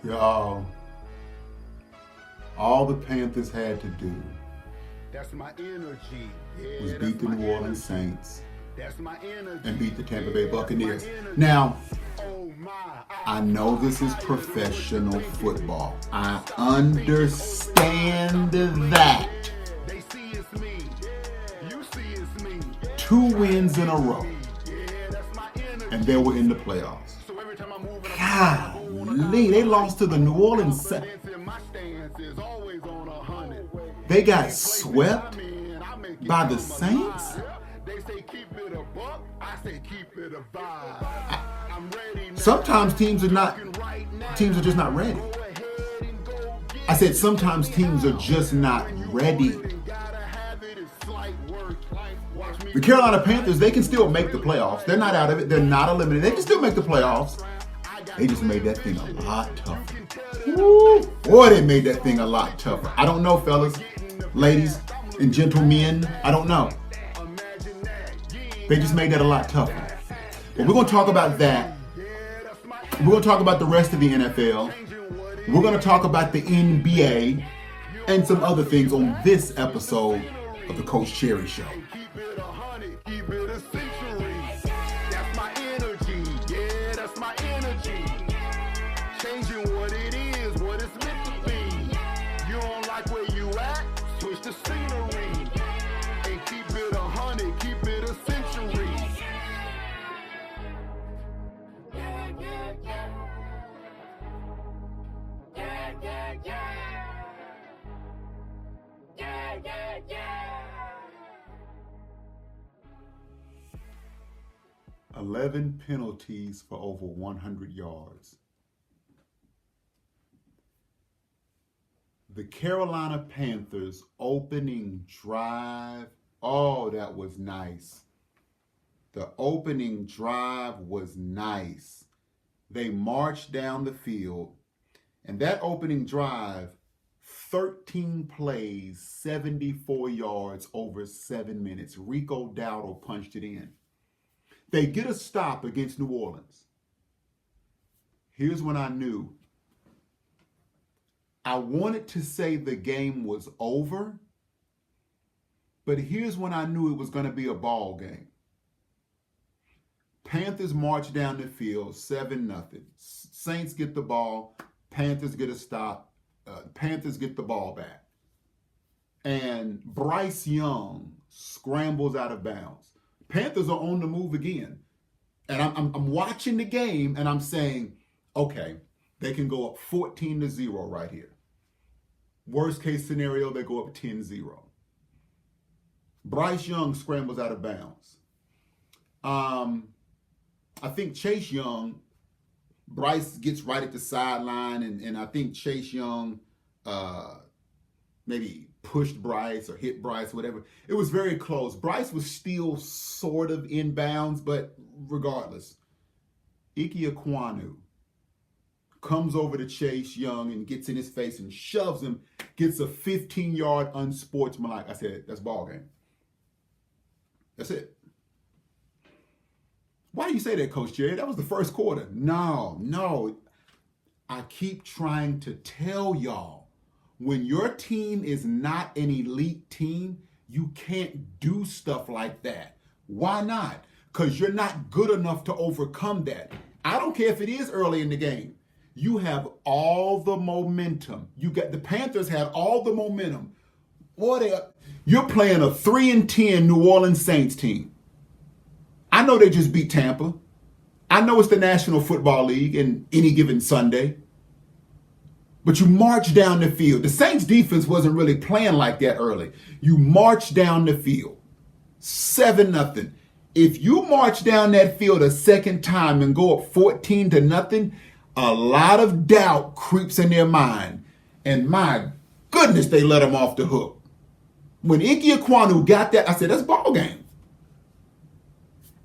Y'all, all the Panthers had to do That's my energy. was Yeah, beat the that's New my Orleans energy. Saints That's my energy. and beat the Tampa Bay Yeah, that's my Buccaneers. energy. Now, Oh my, I know this is professional football. I understand that. They see it's me. You see it's me. 2 wins in a row, Yeah, that's my energy. and they were in the playoffs. So every time I move in a Golly, they lost to the New Orleans Saints. my stance is always on 100. They got swept by the Saints? They say keep it a buck, I say keep it a vibe. I'm ready now. Sometimes teams are just not ready. Go ahead and go get I said sometimes teams are just not ready. it. Gotta have it, it's light work. Watch me The Carolina Panthers, they can still make the playoffs. They're not out of it. They're not eliminated. They can still make the playoffs. They just made that thing a lot tougher. Woo. Boy, they made that thing a lot tougher. I don't know, fellas, ladies, and gentlemen. I don't know. They just made that a lot tougher. But we're going to talk about that. We're going to talk about the rest of the NFL. We're going to talk about the NBA and some other things on this episode of the Coach Cherry Show. keep it 100, keep it a century. That's my energy, yeah, that's my energy. Changing what it is, what it's meant to be. You don't like where you at, switch the scenery. And keep it 100, keep it a century. Yeah, yeah, yeah. Yeah, yeah, yeah. Yeah, yeah, yeah. 11 penalties for over 100 yards. The Carolina Panthers opening drive, oh, that was nice. The opening drive was nice. They marched down the field, and that opening drive, 13 plays, 74 yards over 7 minutes. Rico Dowdle punched it in. They get a stop against New Orleans. Here's when I knew. I wanted to say the game was over, but here's when I knew it was going to be a ball game. Panthers march down the field, 7-0. Saints get the ball. Panthers get a stop. Panthers get the ball back. And Bryce Young scrambles out of bounds. Panthers are on the move again. And I'm watching the game and I'm saying, okay, they can go up 14-0 right here. Worst case scenario, they go up 10-0. Bryce Young scrambles out of bounds. I think Chase Young, Bryce gets right at the sideline, and I think Chase Young maybe pushed Bryce or hit Bryce, whatever. It was very close. Bryce was still sort of inbounds, but regardless, Ike Ekwonu comes over to Chase Young and gets in his face and shoves him, gets a 15-yard unsportsmanlike. I said, that's ball game. That's it. Why do you say that, Coach Jerry? That was the first quarter. No. I keep trying to tell y'all, when your team is not an elite team, you can't do stuff like that. Why not? Because you're not good enough to overcome that. I don't care if it is early in the game. You have all the momentum. The Panthers had all the momentum. You're playing a 3-10 New Orleans Saints team. I know they just beat Tampa. I know it's the National Football League and any given Sunday. But you march down the field. The Saints defense wasn't really playing like that early. You march down the field. 7-0. If you march down that field a second time and go up 14-0, a lot of doubt creeps in their mind. And my goodness, they let them off the hook. When Ike Ekwonu got that, I said, that's ball game.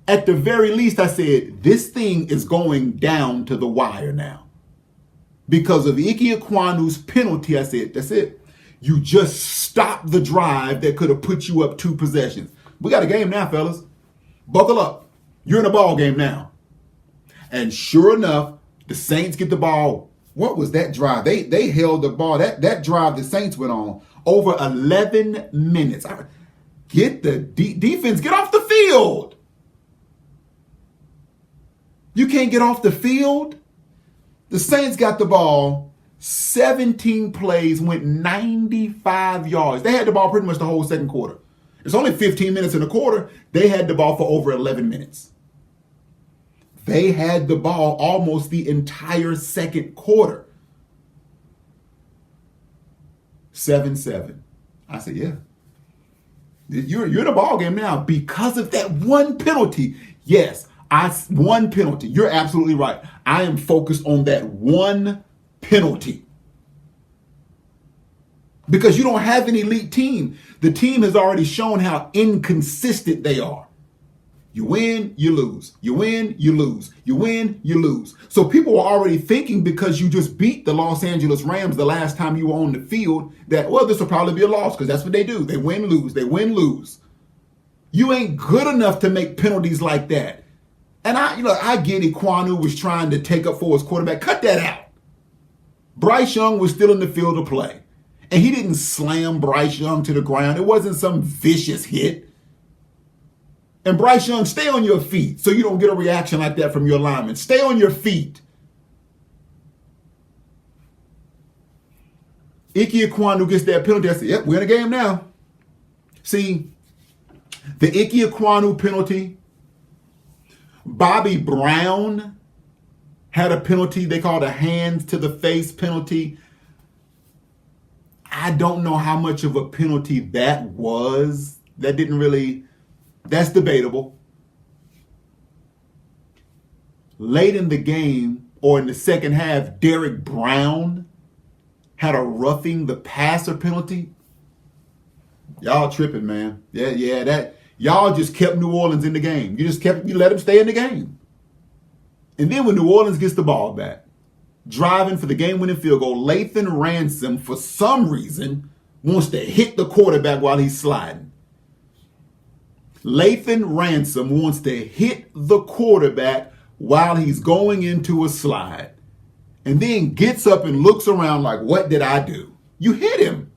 At the very least, I said, this thing is going down to the wire now. Because of Ike Ekwonu's penalty, I said, that's it. You just stopped the drive that could have put you up 2 possessions. We got a game now, fellas. Buckle up. You're in a ball game now. And sure enough, the Saints get the ball What was that drive? They held the ball. That drive the Saints went on over 11 minutes. Get the defense, get off the field. You can't get off the field. The Saints got the ball, 17 plays, went 95 yards. They had the ball pretty much the whole second quarter. It's only 15 minutes in a quarter. They had the ball for over 11 minutes. They had the ball almost the entire second quarter. 7-7. I said, yeah. You're in a ball game now because of that one penalty. Yes, one penalty. You're absolutely right. I am focused on that one penalty. Because you don't have an elite team. The team has already shown how inconsistent they are. You win, you lose. You win, you lose. You win, you lose. So people are already thinking because you just beat the Los Angeles Rams the last time you were on the field that, well, this will probably be a loss because that's what they do. They win, lose. They win, lose. You ain't good enough to make penalties like that. And I get Ikwonu was trying to take up for his quarterback. Cut that out. Bryce Young was still in the field of play. And he didn't slam Bryce Young to the ground. It wasn't some vicious hit. And Bryce Young, stay on your feet so you don't get a reaction like that from your lineman. Stay on your feet. Ike Ekwonu gets that penalty. I said, yep, we're in the game now. See, the Ike Ekwonu penalty, Bobby Brown had a penalty they called a hands to the face penalty. I don't know how much of a penalty that was. That's debatable. Late in the game, or in the second half, Derek Brown had a roughing the passer penalty. Y'all tripping, man. Yeah, that y'all just kept New Orleans in the game. You let them stay in the game. And then when New Orleans gets the ball back, driving for the game-winning field goal, Lathan Ransom, for some reason, wants to hit the quarterback while he's sliding. Lathan Ransom wants to hit the quarterback while he's going into a slide. And then gets up and looks around like, what did I do? You hit him.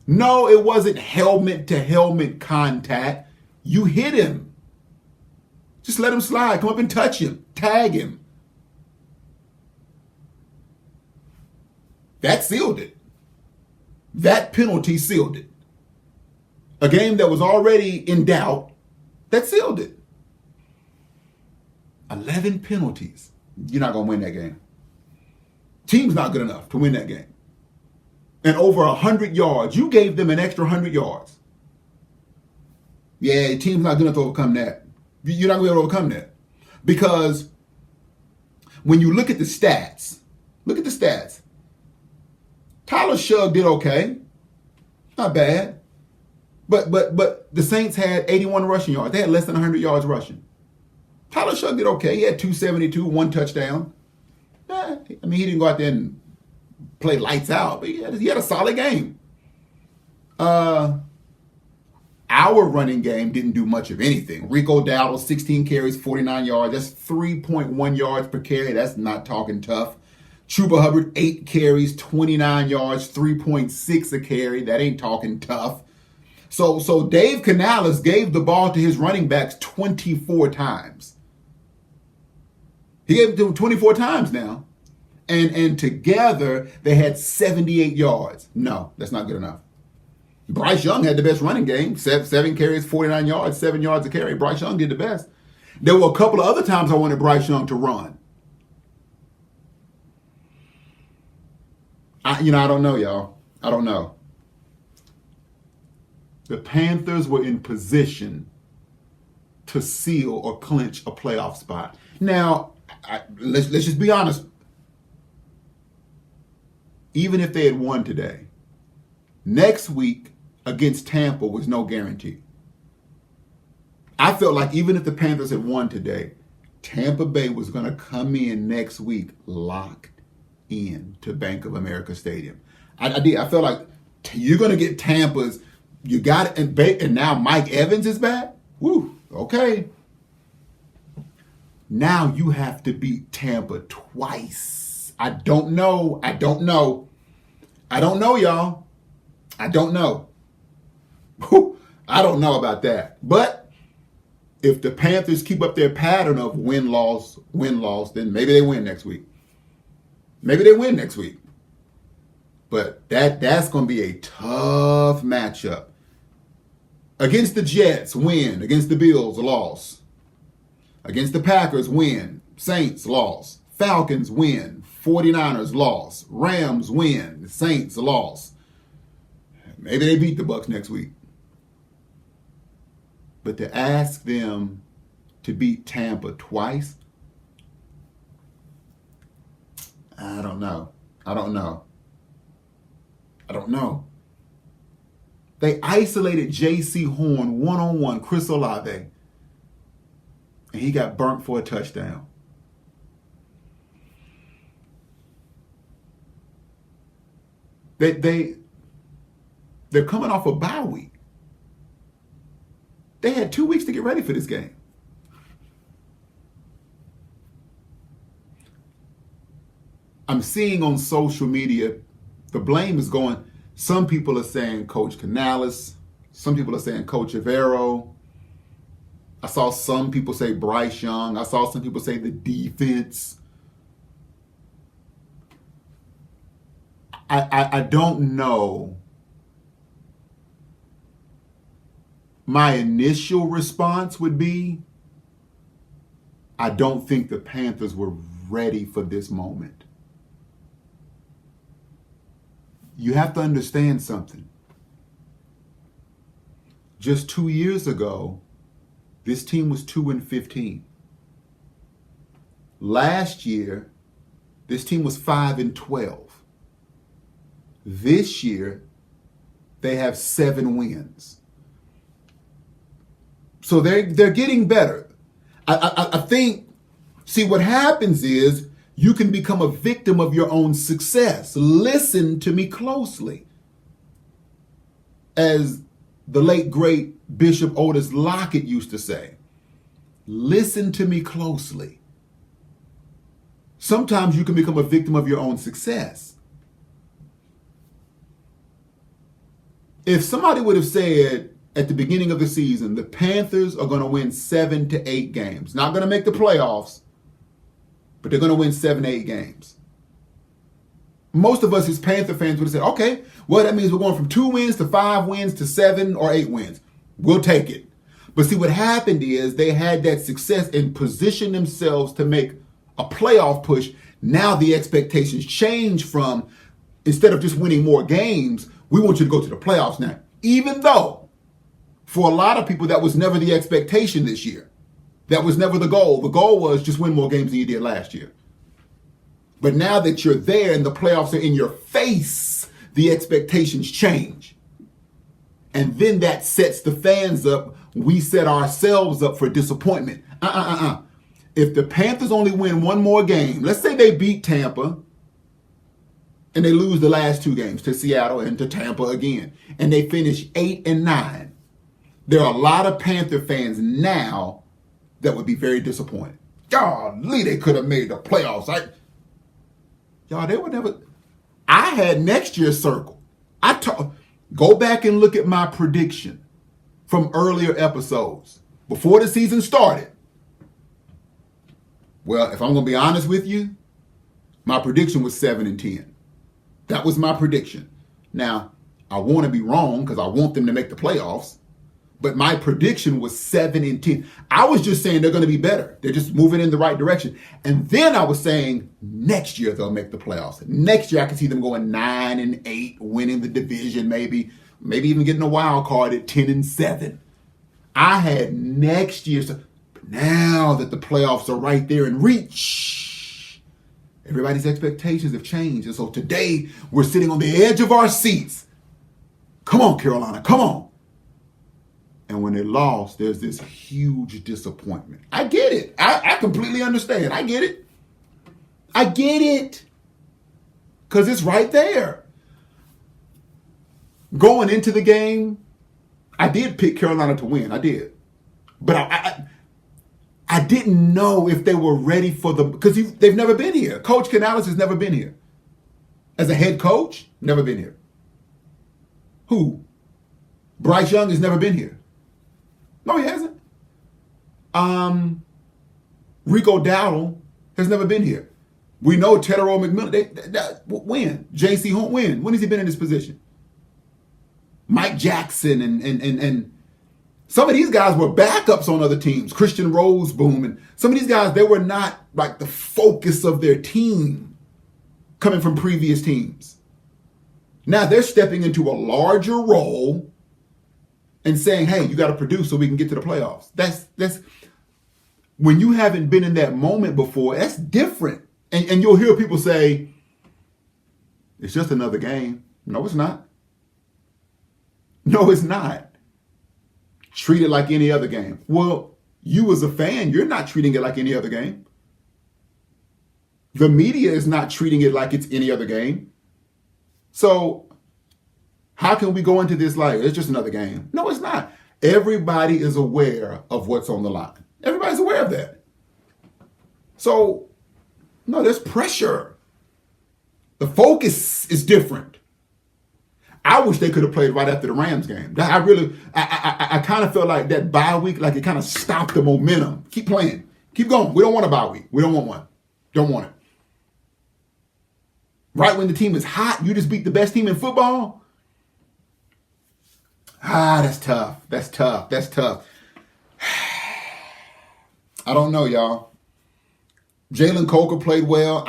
No, it wasn't helmet-to-helmet contact. You hit him. Just let him slide. Come up and touch him. Tag him. That sealed it. That penalty sealed it. A game that was already in doubt, that sealed it. 11 penalties. You're not going to win that game. Team's not good enough to win that game. And over 100 yards. You gave them an extra 100 yards. Yeah, team's not good enough to overcome that. You're not going to be able to overcome that. Because when you look at the stats, Tyler Shugg did okay. Not bad. But the Saints had 81 rushing yards. They had less than 100 yards rushing. Tyler Shugg did okay. He had 272, one touchdown. He didn't go out there and play lights out, but he had a solid game. Our running game didn't do much of anything. Rico Dowdle, 16 carries, 49 yards. That's 3.1 yards per carry. That's not talking tough. Chuba Hubbard, 8 carries, 29 yards, 3.6 a carry. That ain't talking tough. So Dave Canales gave the ball to his running backs 24 times. He gave it to them 24 times now. And together, they had 78 yards. No, that's not good enough. Bryce Young had the best running game. 7 carries, 49 yards, 7 yards a carry. Bryce Young did the best. There were a couple of other times I wanted Bryce Young to run. I don't know, y'all. I don't know. The Panthers were in position to seal or clinch a playoff spot. Now, let's just be honest. Even if they had won today, next week against Tampa was no guarantee. I felt like even if the Panthers had won today, Tampa Bay was going to come in next week locked in to Bank of America Stadium. I did. I felt like you're going to get Tampa's. You got it, and now Mike Evans is back. Woo, okay. Now you have to beat Tampa twice. I don't know, y'all. I don't know. I don't know about that. But if the Panthers keep up their pattern of win-loss, then maybe they win next week. But that's going to be a tough matchup. Against the Jets, win. Against the Bills, loss. Against the Packers, win. Saints, loss. Falcons, win. 49ers, loss. Rams, win. Saints, loss. Maybe they beat the Bucs next week. But to ask them to beat Tampa twice, I don't know. They isolated J.C. Horn one-on-one, Chris Olave, and he got burnt for a touchdown. They're coming off a bye week. They had 2 weeks to get ready for this game. I'm seeing on social media, the blame is going. Some people are saying Coach Canales. Some people are saying Coach Evero. I saw some people say Bryce Young. I saw some people say the defense. I don't know. My initial response would be, I don't think the Panthers were ready for this moment. You have to understand something. Just 2 years ago, this team was 2-15. Last year, this team was 5-12. This year, they have 7 wins. So they're getting better. I think, see, what happens is you can become a victim of your own success. Listen to me closely. As the late, great Bishop Otis Lockett used to say, listen to me closely. Sometimes you can become a victim of your own success. If somebody would have said at the beginning of the season, the Panthers are going to win 7 to 8 games, not going to make the playoffs, but they're going to win 7 to 8 games. Most of us as Panther fans would have said, okay, well, that means we're going from 2 wins to 5 wins to 7 or 8 wins. We'll take it. But see, what happened is they had that success and positioned themselves to make a playoff push. Now the expectations change from, instead of just winning more games, we want you to go to the playoffs now. Even though, for a lot of people, that was never the expectation this year. That was never the goal. The goal was just win more games than you did last year. But now that you're there and the playoffs are in your face, the expectations change. And then that sets the fans up. We set ourselves up for disappointment. If the Panthers only win one more game, let's say they beat Tampa and they lose the last 2 games to Seattle and to Tampa again, and they finish 8-9, there are a lot of Panther fans now that would be very disappointed. Golly, they could have made the playoffs. They would never. I had next year's circle. Go back and look at my prediction from earlier episodes before the season started. Well, if I'm going to be honest with you, my prediction was 7-10. That was my prediction. Now, I want to be wrong because I want them to make the playoffs. But my prediction was 7-10. I was just saying they're going to be better. They're just moving in the right direction. And then I was saying next year they'll make the playoffs. Next year I can see them going 9-8, winning the division, maybe even getting a wild card at 10-7. I had next year. But now that the playoffs are right there in reach, everybody's expectations have changed. And so today we're sitting on the edge of our seats. Come on, Carolina, come on. And when they lost, there's this huge disappointment. I get it. I completely understand. I get it. Because it's right there. Going into the game, I did pick Carolina to win. I did. But I I didn't know if they were ready for because they've never been here. Coach Canales has never been here. As a head coach, never been here. Who? Bryce Young has never been here. No, he hasn't. Rico Dowdle has never been here. We know Tedero McMillan. When? J.C. Hunt, when? When has he been in this position? Mike Jackson and some of these guys were backups on other teams. Christian Roseboom and some of these guys, they were not like the focus of their team coming from previous teams. Now they're stepping into a larger role and saying, hey, you got to produce so we can get to the playoffs. That's when you haven't been in that moment before, that's different. And you'll hear people say, it's just another game. No, it's not. No, it's not. Treat it like any other game. Well, you as a fan, you're not treating it like any other game. The media is not treating it like it's any other game. So how can we go into this like, it's just another game? No, it's not. Everybody is aware of what's on the line. Everybody's aware of that. So, no, there's pressure. The focus is different. I wish they could have played right after the Rams game. I kind of felt like that bye week, like it kind of stopped the momentum. Keep playing. Keep going. We don't want a bye week. We don't want one. Don't want it. Right when the team is hot, you just beat the best team in football. That's tough. That's tough. That's tough. I don't know, y'all. Jalen Coker played well.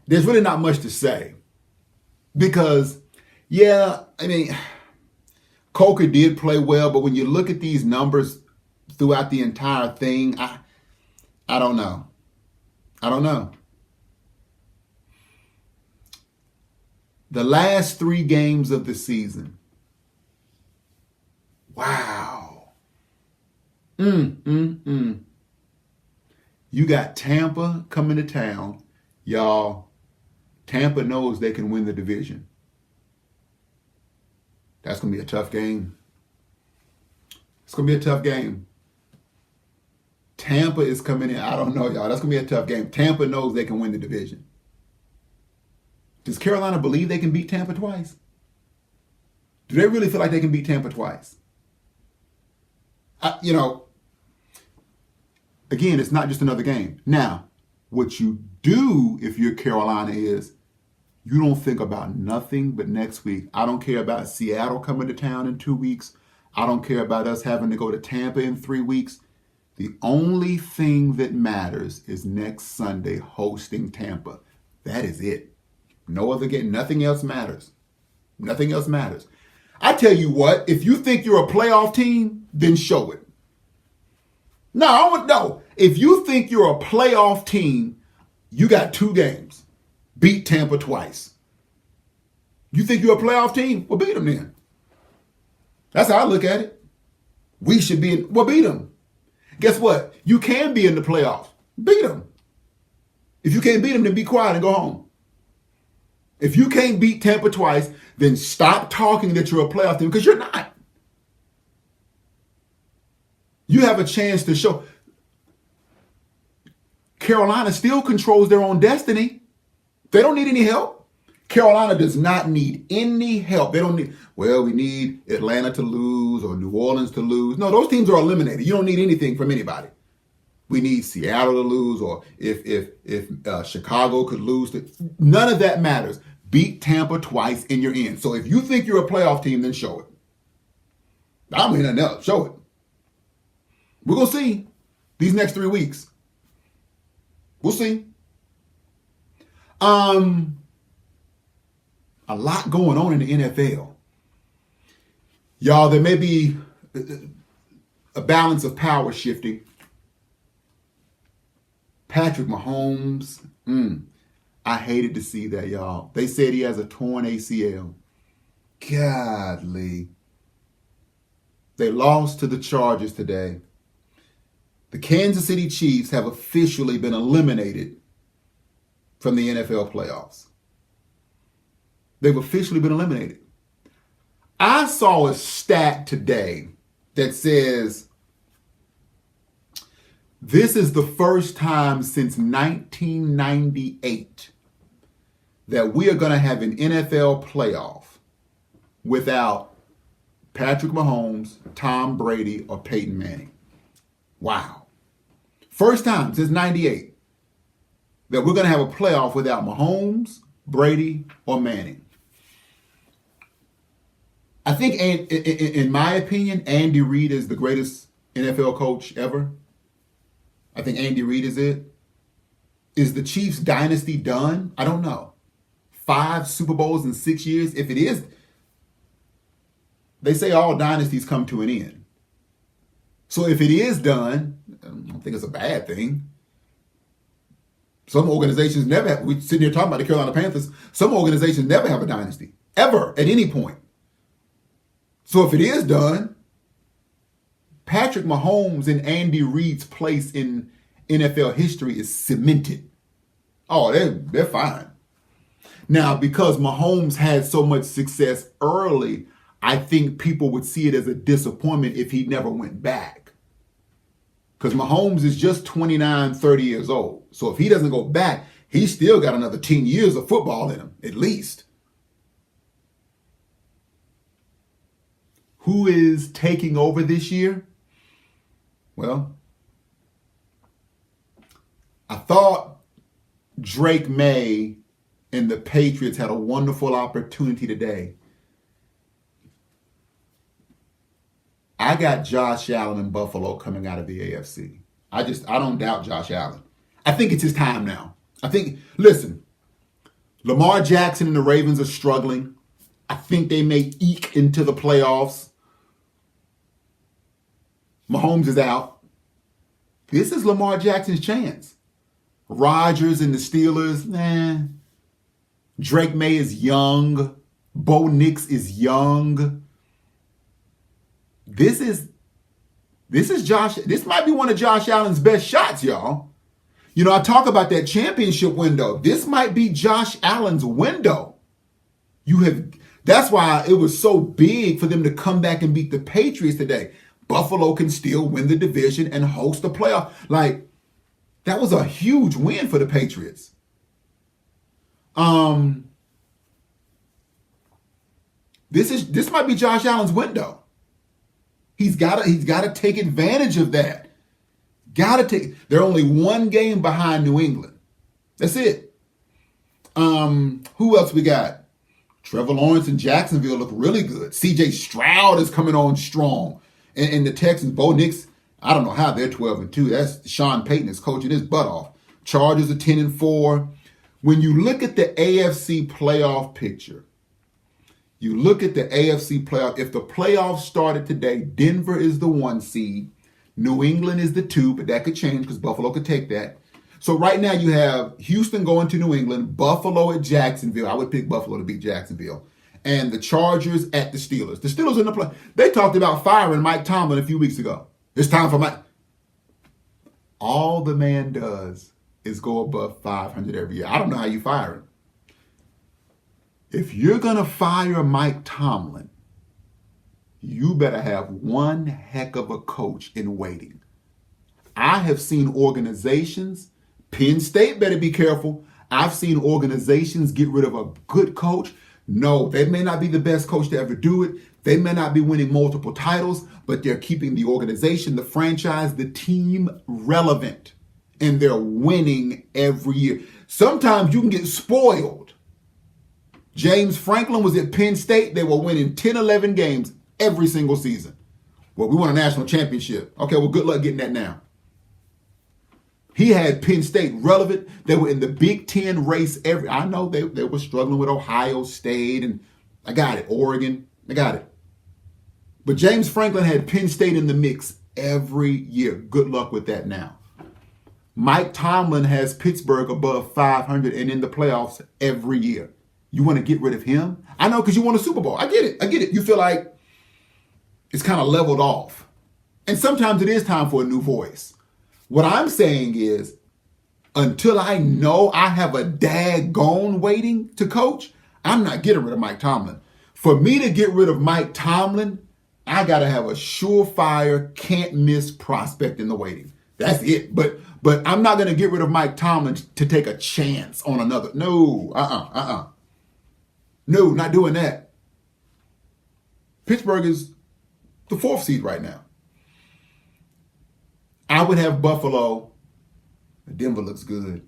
There's really not much to say. Because, Coker did play well, but when you look at these numbers throughout the entire thing, I don't know. I don't know. The last 3 games of the season. Wow. You got Tampa coming to town. Y'all, Tampa knows they can win the division. That's going to be a tough game. It's going to be a tough game. Tampa is coming in. I don't know, y'all. That's going to be a tough game. Tampa knows they can win the division. Does Carolina believe they can beat Tampa twice? Do they really feel like they can beat Tampa twice? Again, it's not just another game. Now, what you do if you're Carolina is you don't think about nothing but next week. I don't care about Seattle coming to town in 2 weeks. I don't care about us having to go to Tampa in 3 weeks. The only thing that matters is next Sunday hosting Tampa. That is it. No other game. Nothing else matters. Nothing else matters. I tell you what, if you think you're a playoff team, then show it. No. If you think you're a playoff team, you got 2 games. Beat Tampa twice. You think you're a playoff team? Well, beat them then. That's how I look at it. We should be beat them. Guess what? You can be in the playoffs. Beat them. If you can't beat them, then be quiet and go home. If you can't beat Tampa twice, then stop talking that you're a playoff team because you're not. You have a chance to show. Carolina still controls their own destiny. They don't need any help. Carolina does not need any help. They don't need, we need Atlanta to lose or New Orleans to lose. No, those teams are eliminated. You don't need anything from anybody. We need Seattle to lose, or if Chicago could lose. None of that matters. Beat Tampa twice and you're in. So if you think you're a playoff team, then show it. I don't mean nothing else. Show it. We're going to see these next 3 weeks. We'll see. A lot going on in the NFL. Y'all, there may be a balance of power shifting. Patrick Mahomes, I hated to see that, y'all. They said he has a torn ACL. Godly. They lost to the Chargers today. The Kansas City Chiefs have officially been eliminated from the NFL playoffs. They've officially been eliminated. I saw a stat today that says This is the first time since 1998 that we are going to have an NFL playoff without Patrick Mahomes, Tom Brady, or Peyton Manning. Wow. First time since 98 that we're going to have a playoff without Mahomes, Brady, or Manning. I think, in my opinion, Andy Reid is the greatest NFL coach ever. I think Andy Reid is it. Is the Chiefs dynasty done? I don't know. 5 Super Bowls in 6 years? If it is, they say all dynasties come to an end. So if it is done, I don't think it's a bad thing. Some organizations never have, we're sitting here talking about the Carolina Panthers, some organizations never have a dynasty, ever, at any point. So if it is done, Patrick Mahomes and Andy Reid's place in NFL history is cemented. Oh, they're fine. Now, because Mahomes had so much success early, I think people would see it as a disappointment if he never went back. Because Mahomes is just 29, 30 years old. So if he doesn't go back, he's still got another 10 years of football in him, at least. Who is taking over this year? Well, I thought Drake May and the Patriots had a wonderful opportunity today. I got Josh Allen in Buffalo coming out of the AFC. I don't doubt Josh Allen. I think it's his time now. Listen, Lamar Jackson and the Ravens are struggling. I think they may eke into the playoffs. Mahomes is out. This is Lamar Jackson's chance. Rodgers and the Steelers, nah. Drake May is young. Bo Nix is young. This might be one of Josh Allen's best shots, y'all. You know, I talk about that championship window. This might be Josh Allen's window. That's why it was so big for them to come back and beat the Patriots today. Buffalo can still win the division and host the playoff. Like, that was a huge win for the Patriots. This might be Josh Allen's window. He's got to take advantage of that. They're only one game behind New England. That's it. Who else we got? Trevor Lawrence in Jacksonville look really good. CJ Stroud is coming on strong. And the Texans, Bo Nix, I don't know how they're 12-2. That's Sean Payton is coaching his butt off. Chargers are 10-4. When you look at the AFC playoff picture, if the playoffs started today, Denver is the 1 seed, New England is the 2, but that could change because Buffalo could take that. So right now you have Houston going to New England, Buffalo at Jacksonville. I would pick Buffalo to beat Jacksonville. And the Chargers at the Steelers. The Steelers in the play. They talked about firing Mike Tomlin a few weeks ago. It's time for Mike. All the man does is go above 500 every year. I don't know how you fire him. If you're going to fire Mike Tomlin, you better have one heck of a coach in waiting. I have seen organizations, Penn State better be careful. I've seen organizations get rid of a good coach. No, they may not be the best coach to ever do it. They may not be winning multiple titles, but they're keeping the organization, the franchise, the team relevant. And they're winning every year. Sometimes you can get spoiled. James Franklin was at Penn State. They were winning 10, 11 games every single season. Well, we won a national championship. Okay, well, good luck getting that now. He had Penn State relevant. They were in the Big Ten race. I know they were struggling with Ohio State, and I got it. Oregon, I got it. But James Franklin had Penn State in the mix every year. Good luck with that now. Mike Tomlin has Pittsburgh above 500 and in the playoffs every year. You want to get rid of him? I know, because you won a Super Bowl. I get it. You feel like it's kind of leveled off. And sometimes it is time for a new voice. What I'm saying is, until I know I have a daggone waiting to coach, I'm not getting rid of Mike Tomlin. For me to get rid of Mike Tomlin, I got to have a surefire, can't miss prospect in the waiting. That's it. But I'm not going to get rid of Mike Tomlin to take a chance on another. No, No, not doing that. Pittsburgh is the 4th seed right now. I would have Buffalo. Denver looks good.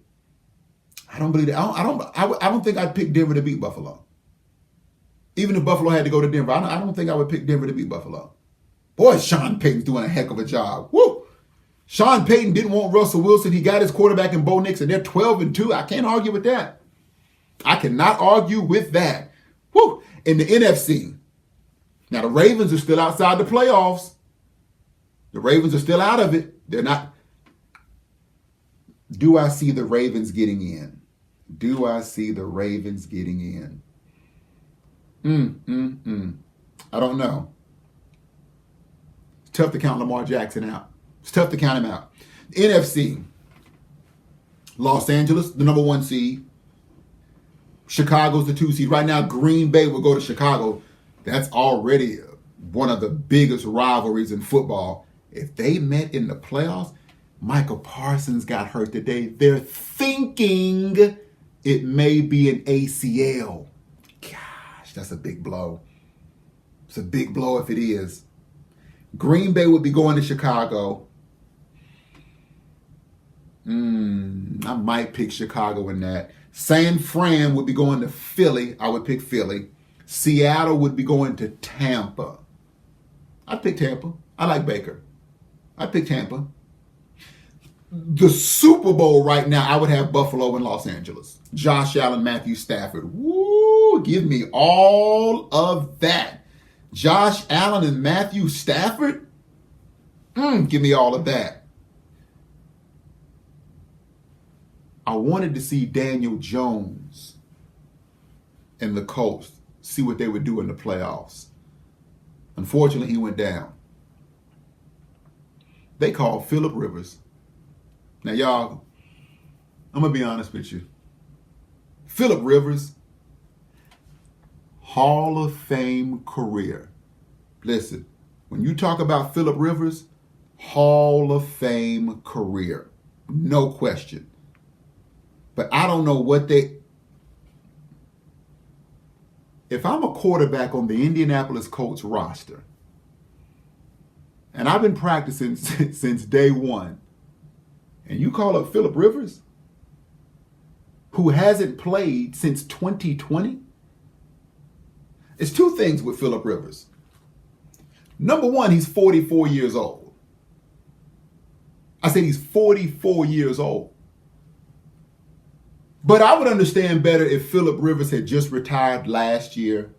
I don't believe that. I don't think I'd pick Denver to beat Buffalo. Even if Buffalo had to go to Denver, I don't think I would pick Denver to beat Buffalo. Boy, Sean Payton's doing a heck of a job. Woo! Sean Payton didn't want Russell Wilson. He got his quarterback in Bo Nix, and they're 12-2. I can't argue with that. I cannot argue with that. Woo! In the NFC, now the Ravens are still outside the playoffs. The Ravens are still out of it. They're not. Do I see the Ravens getting in? Do I see the Ravens getting in? I don't know. It's tough to count Lamar Jackson out. It's tough to count him out. NFC, Los Angeles, the number 1 seed. Chicago's the 2 seed. Right now, Green Bay will go to Chicago. That's already one of the biggest rivalries in football. If they met in the playoffs, Michael Parsons got hurt today. They're thinking it may be an ACL. Gosh, that's a big blow. It's a big blow if it is. Green Bay would be going to Chicago. I might pick Chicago in that. San Fran would be going to Philly. I would pick Philly. Seattle would be going to Tampa. I'd pick Tampa. I like Baker. I'd pick Tampa. The Super Bowl right now, I would have Buffalo and Los Angeles. Josh Allen, Matthew Stafford. Woo! Give me all of that. Josh Allen and Matthew Stafford? Give me all of that. I wanted to see Daniel Jones and the Colts, see what they would do in the playoffs. Unfortunately, he went down. They called Phillip Rivers. Now, y'all, I'm going to be honest with you. Phillip Rivers, Hall of Fame career. Listen, when you talk about Phillip Rivers, Hall of Fame career. No question. But I don't know what if I'm a quarterback on the Indianapolis Colts roster, and I've been practicing since day one, and you call up Phillip Rivers, who hasn't played since 2020, it's two things with Phillip Rivers. Number one, he's 44 years old. I said he's 44 years old. But I would understand better if Phillip Rivers had just retired last year,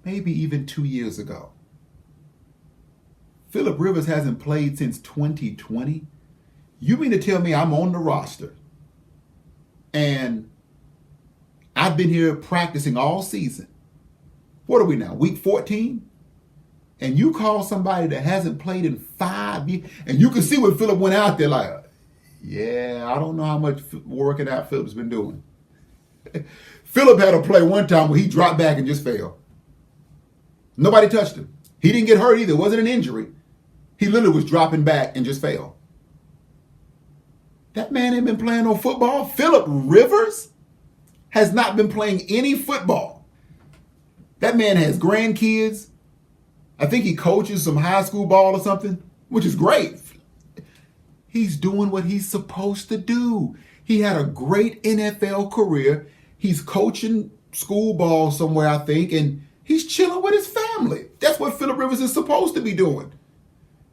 maybe even 2 years ago. Phillip Rivers hasn't played since 2020. You mean to tell me I'm on the roster and I've been here practicing all season? What are we now, week 14? And you call somebody that hasn't played in 5 years, and you can see when Phillip went out there like, yeah, I don't know how much working out Phillip's been doing. Phillip had a play one time where he dropped back and just fell. Nobody touched him. He didn't get hurt either. It wasn't an injury. He literally was dropping back and just fell. That man ain't been playing no football. Phillip Rivers has not been playing any football. That man has grandkids. I think he coaches some high school ball or something, which is great. He's doing what he's supposed to do. He had a great NFL career. He's coaching school ball somewhere, I think, and he's chilling with his family. That's what Phillip Rivers is supposed to be doing.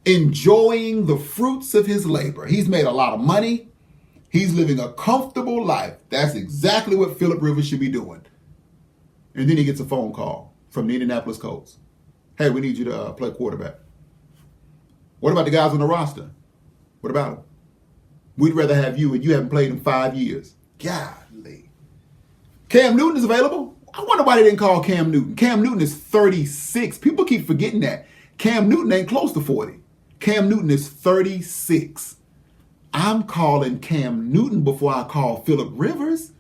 Enjoying the fruits of his labor. He's made a lot of money. He's living a comfortable life. That's exactly what Phillip Rivers should be doing. And then he gets a phone call from the Indianapolis Colts. Hey, we need you to play quarterback. What about the guys on the roster? What about them? We'd rather have you, and you haven't played in 5 years. Golly. Cam Newton is available. I wonder why they didn't call Cam Newton. Cam Newton is 36. People keep forgetting that. Cam Newton ain't close to 40. Cam Newton is 36. I'm calling Cam Newton before I call Phillip Rivers.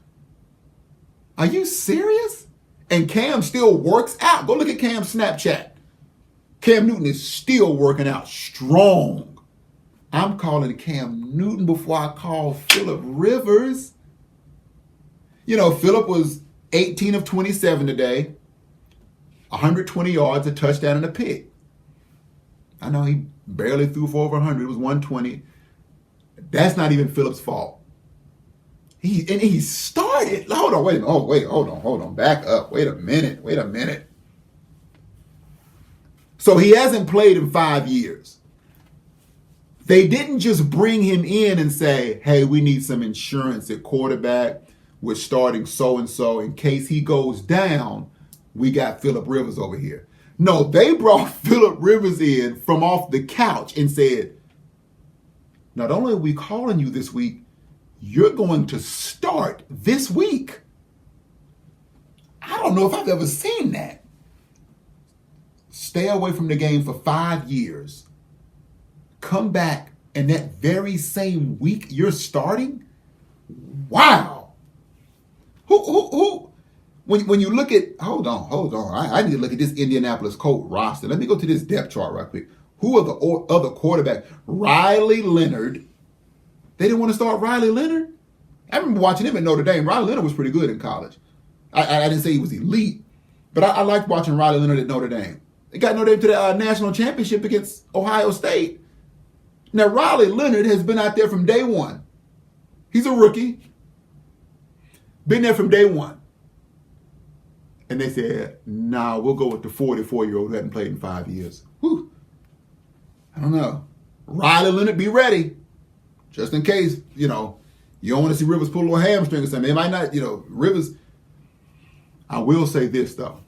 Are you serious? And Cam still works out. Go look at Cam's Snapchat. Cam Newton is still working out strong. I'm calling Cam Newton before I call Phillip Rivers. You know, Phillip was 18 of 27 today, 120 yards, a touchdown, and a pick. I know he barely threw for over 100. It was 120. That's not even Phillip's fault. He started. Hold on, wait. Oh, wait, hold on. Back up. Wait a minute. So he hasn't played in 5 years. They didn't just bring him in and say, hey, we need some insurance at quarterback. We're starting so-and-so. In case he goes down, we got Phillip Rivers over here. No, they brought Phillip Rivers in from off the couch and said, not only are we calling you this week, you're going to start this week. I don't know if I've ever seen that. Stay away from the game for 5 years. Come back, and that very same week you're starting? Wow. Who? When you look at, hold on. I need to look at this Indianapolis Colt roster. Let me go to this depth chart right quick. Who are the other quarterbacks? Riley Leonard. They didn't want to start Riley Leonard? I remember watching him at Notre Dame. Riley Leonard was pretty good in college. I didn't say he was elite, but I liked watching Riley Leonard at Notre Dame. They got Notre Dame to the national championship against Ohio State. Now, Riley Leonard has been out there from day one. He's a rookie. Been there from day one. And they said, nah, we'll go with the 44-year-old who hadn't played in 5 years. Whew. I don't know. Riley Leonard, be ready. Just in case, you don't want to see Rivers pull a little hamstring or something. They might not, Rivers. I will say this, though.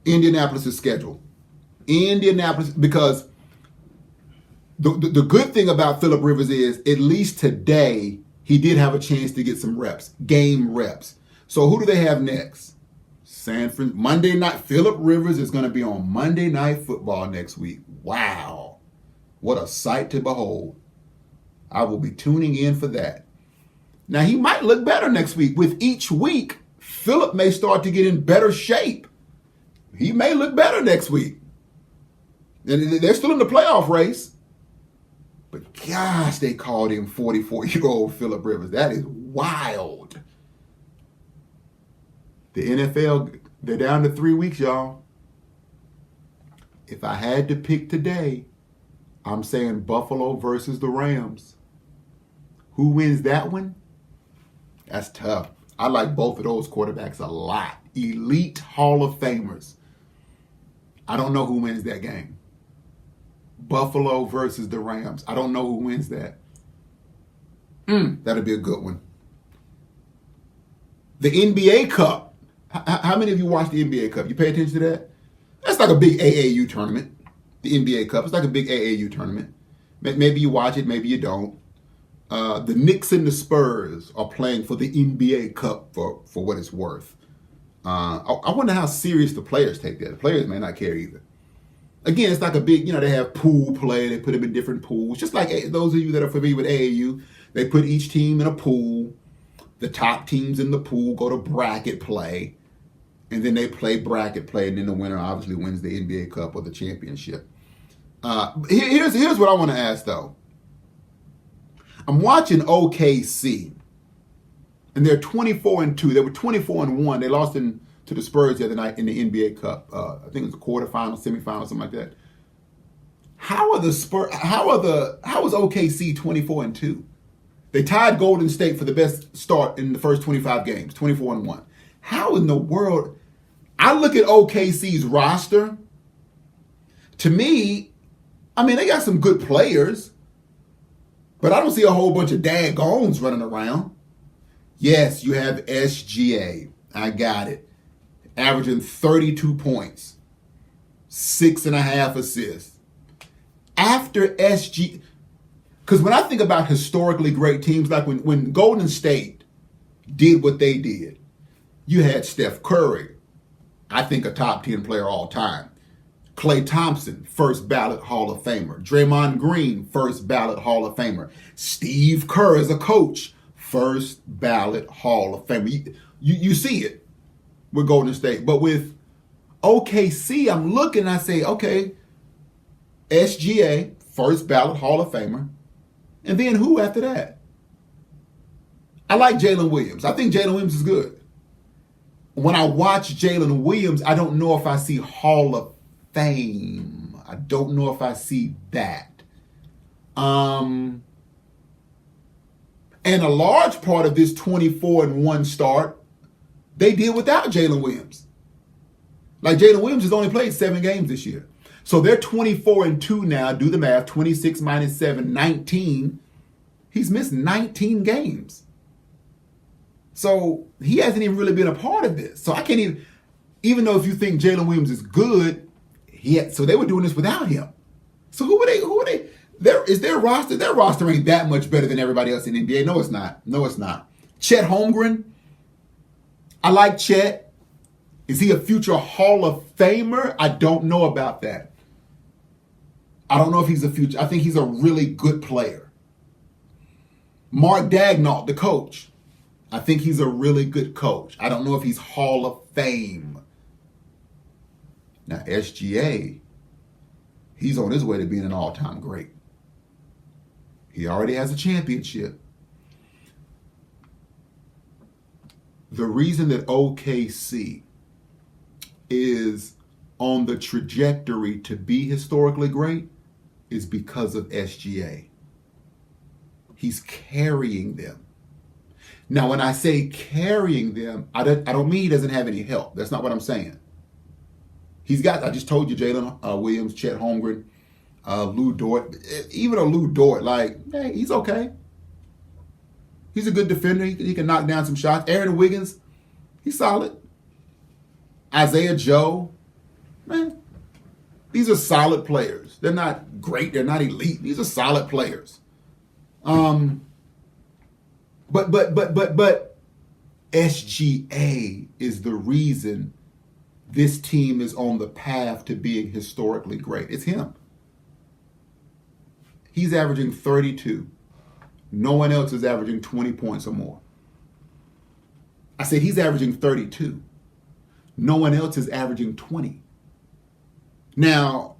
Indianapolis' schedule. Indianapolis, because the good thing about Phillip Rivers is, at least today, he did have a chance to get some reps, game reps. So who do they have next? Monday night. Phillip Rivers is going to be on Monday Night Football next week. Wow. What a sight to behold. I will be tuning in for that. Now, he might look better next week. With each week, Phillip may start to get in better shape. He may look better next week. And they're still in the playoff race. But gosh, they called him 44-year-old Phillip Rivers. That is wild. The NFL, they're down to 3 weeks, y'all. If I had to pick today, I'm saying Buffalo versus the Rams. Who wins that one? That's tough. I like both of those quarterbacks a lot. Elite Hall of Famers. I don't know who wins that game. Buffalo versus the Rams. I don't know who wins that. That'll be a good one. The NBA Cup. How many of you watch the NBA Cup? You pay attention to that? That's like a big AAU tournament. The NBA Cup. It's like a big AAU tournament. Maybe you watch it, maybe you don't. The Knicks and the Spurs are playing for the NBA Cup for what it's worth. I wonder how serious the players take that. The players may not care either. Again, it's like a big, they have pool play. They put them in different pools. Just like those of you that are familiar with AAU, they put each team in a pool. The top teams in the pool go to bracket play. And then they play bracket play. And then the winner obviously wins the NBA Cup or the championship. Here's what I want to ask, though. I'm watching OKC. And they're 24-2. They were 24-1. They lost to the Spurs the other night in the NBA Cup. I think it was a quarterfinal, semifinal, something like that. How is OKC 24-2? They tied Golden State for the best start in the first 25 games, 24-1. How in the world? I look at OKC's roster. To me, they got some good players, but I don't see a whole bunch of daggons running around. Yes, you have SGA. I got it. Averaging 32 points, 6.5 assists. After SG, because when I think about historically great teams, like when Golden State did what they did, you had Steph Curry, I think a top 10 player all time. Klay Thompson, first ballot Hall of Famer. Draymond Green, first ballot Hall of Famer. Steve Kerr as a coach, first ballot Hall of Famer. You see it with Golden State. But with OKC, I'm looking and I say, okay, SGA, first ballot Hall of Famer. And then who after that? I like Jalen Williams. I think Jalen Williams is good. When I watch Jalen Williams, I don't know if I see Hall of Fame. I don't know if I see that. And a large part of this 24-1 start, they did without Jalen Williams. Like Jalen Williams has only played 7 games this year. So they're 24-2 now. Do the math. 26 minus 7, 19. He's missed 19 games. So he hasn't even really been a part of this. So I can't even though if you think Jalen Williams is good, so they were doing this without him. So who are they? Is their roster? Their roster ain't that much better than everybody else in the NBA. No, it's not. No, it's not. Chet Holmgren. I like Chet. Is he a future Hall of Famer? I don't know about that. I don't know if he's a future. I think he's a really good player. Mark Daigneault, the coach. I think he's a really good coach. I don't know if he's Hall of Fame. Now, SGA, he's on his way to being an all-time great. He already has a championship. The reason that OKC is on the trajectory to be historically great is because of SGA. He's carrying them. Now, when I say carrying them, I don't mean he doesn't have any help. That's not what I'm saying. He's got, I just told you, Jalen Williams, Chet Holmgren, Lou Dort. Even a Lou Dort, like, hey, he's okay. He's a good defender. He can knock down some shots. Aaron Wiggins, he's solid. Isaiah Joe, man, these are solid players. They're not great. They're not elite. These are solid players. But SGA is the reason this team is on the path to being historically great. It's him. He's averaging 32. No one else is averaging 20 points or more. I said he's averaging 32. No one else is averaging 20. Now,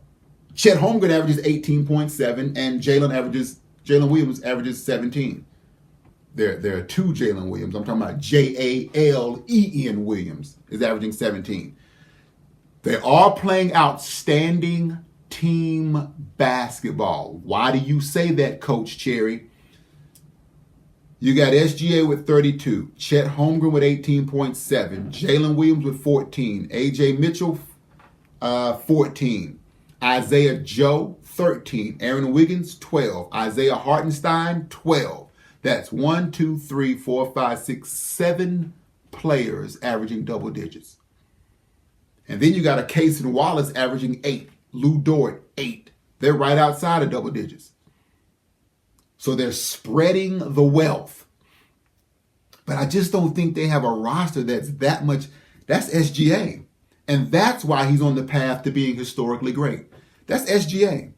Chet Holmgren averages 18.7 and Jalen Williams averages 17. There are 2 Jalen Williams. I'm talking about Jalen Williams is averaging 17. They are playing outstanding team basketball. Why do you say that, Coach Cherry? You got SGA with 32, Chet Holmgren with 18.7, Jalen Williams with 14, AJ Mitchell 14, Isaiah Joe 13, Aaron Wiggins 12, Isaiah Hartenstein 12. That's 1, 2, 3, 4, 5, 6, 7 players averaging double digits. And then you got a Cason Wallace averaging 8, Lou Dort 8. They're right outside of double digits. So they're spreading the wealth. But I just don't think they have a roster that's that much. That's SGA. And that's why he's on the path to being historically great. That's SGA.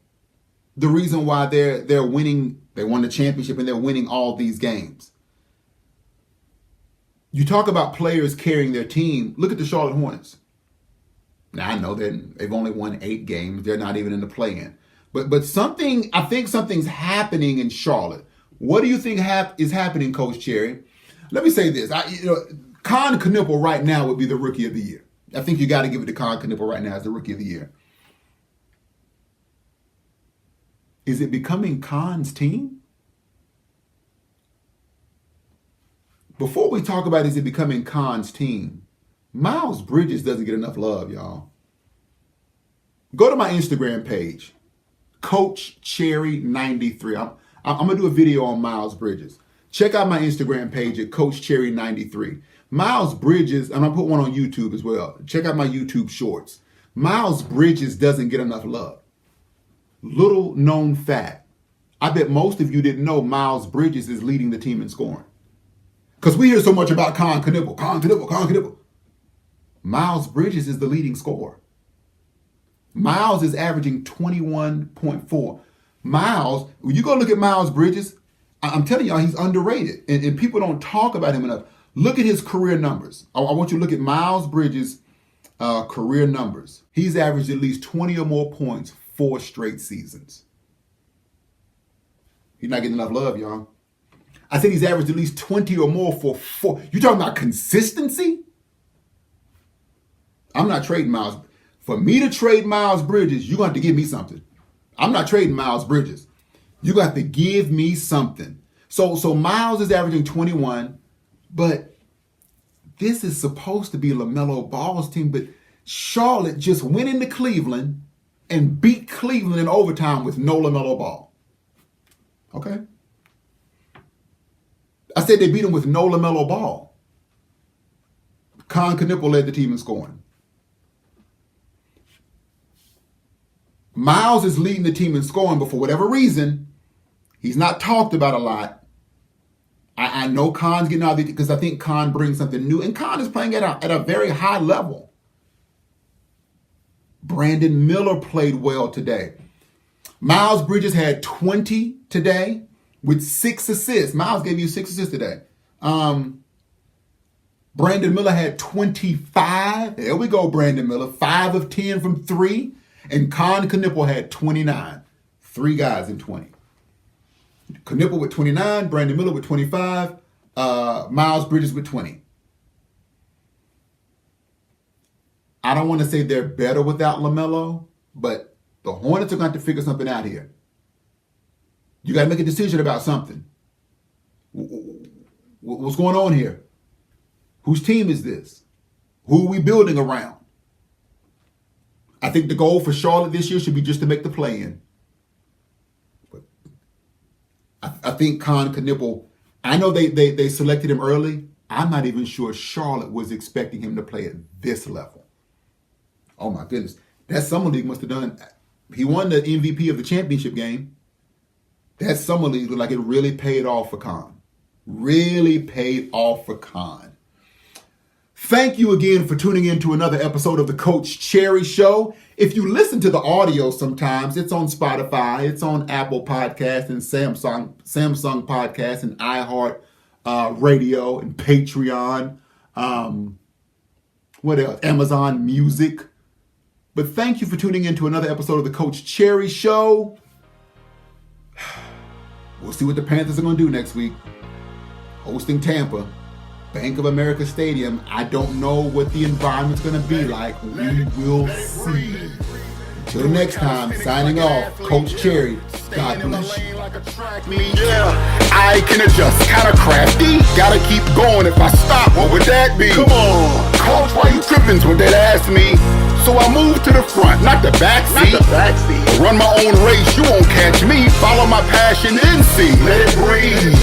The reason why they're winning, they won the championship and they're winning all these games. You talk about players carrying their team. Look at the Charlotte Hornets. Now, I know that they've only won 8 games. They're not even in the play-in. But I think something's happening in Charlotte. What do you think is happening, Coach Cherry? Let me say this. Con Knuppel right now would be the Rookie of the Year. I think you got to give it to Con Knuppel right now as the Rookie of the Year. Is it becoming Con's team? Before we talk about is it becoming Con's team, Miles Bridges doesn't get enough love, y'all. Go to my Instagram page, Coach Cherry 93. I'm going to do a video on Miles Bridges. Check out my Instagram page at Coach Cherry 93. Miles Bridges, and I'll put one on YouTube as well. Check out my YouTube shorts. Miles Bridges doesn't get enough love. Little known fact. I bet most of you didn't know Miles Bridges is leading the team in scoring. Because we hear so much about Con Knuppel. Miles Bridges is the leading scorer. Miles is averaging 21.4. Miles, when you go look at Miles Bridges, I'm telling y'all, he's underrated. And people don't talk about him enough. Look at his career numbers. I want you to look at Miles Bridges' career numbers. He's averaged at least 20 or more points 4 straight seasons. He's not getting enough love, y'all. I think he's averaged at least 20 or more for 4. You talking about consistency? I'm not trading Miles. For me to trade Miles Bridges, you're going to have to give me something. I'm not trading Miles Bridges. You're going to have to give me something. So Miles is averaging 21, but this is supposed to be LaMelo Ball's team, but Charlotte just went into Cleveland and beat Cleveland in overtime with no LaMelo Ball. Okay? I said they beat him with no LaMelo Ball. Con Knipple led the team in scoring. Miles is leading the team in scoring, but for whatever reason, he's not talked about a lot. I know Con's getting out of it because I think Con brings something new, and Con is playing at a very high level. Brandon Miller played well today. Miles Bridges had 20 today with 6 assists. Miles gave you 6 assists today. Brandon Miller had 25. There we go, Brandon Miller. 5 of 10 from 3. And Con Knipple had 29. 3 guys in 20. Knipple with 29, Brandon Miller with 25, Miles Bridges with 20. I don't want to say they're better without LaMelo, but the Hornets are going to have to figure something out here. You got to make a decision about something. What's going on here? Whose team is this? Who are we building around? I think the goal for Charlotte this year should be just to make the play-in. I think Con Knipple, I know they selected him early. I'm not even sure Charlotte was expecting him to play at this level. Oh my goodness. That Summer League must have done. He won the MVP of the championship game. That Summer League looked like it really paid off for Con. Really paid off for Con. Thank you again for tuning in to another episode of the Coach Cherry Show. If you listen to the audio sometimes, it's on Spotify, it's on Apple Podcasts and Samsung Podcasts and iHeart Radio and Patreon. What else? Amazon Music. But thank you for tuning in to another episode of the Coach Cherry Show. We'll see what the Panthers are going to do next week. Hosting Tampa. Bank of America Stadium. I don't know what the environment's going to be like. We will see. Until next time, signing off, Coach Cherry. God bless you. Yeah, I can adjust, kinda crafty. Gotta keep going. If I stop, what would that be? Come on, coach, why you tripping's what they'd ask me. So I move to the front, not the back seat. Run my own race, you won't catch me. Follow my passion and see. Let it breathe.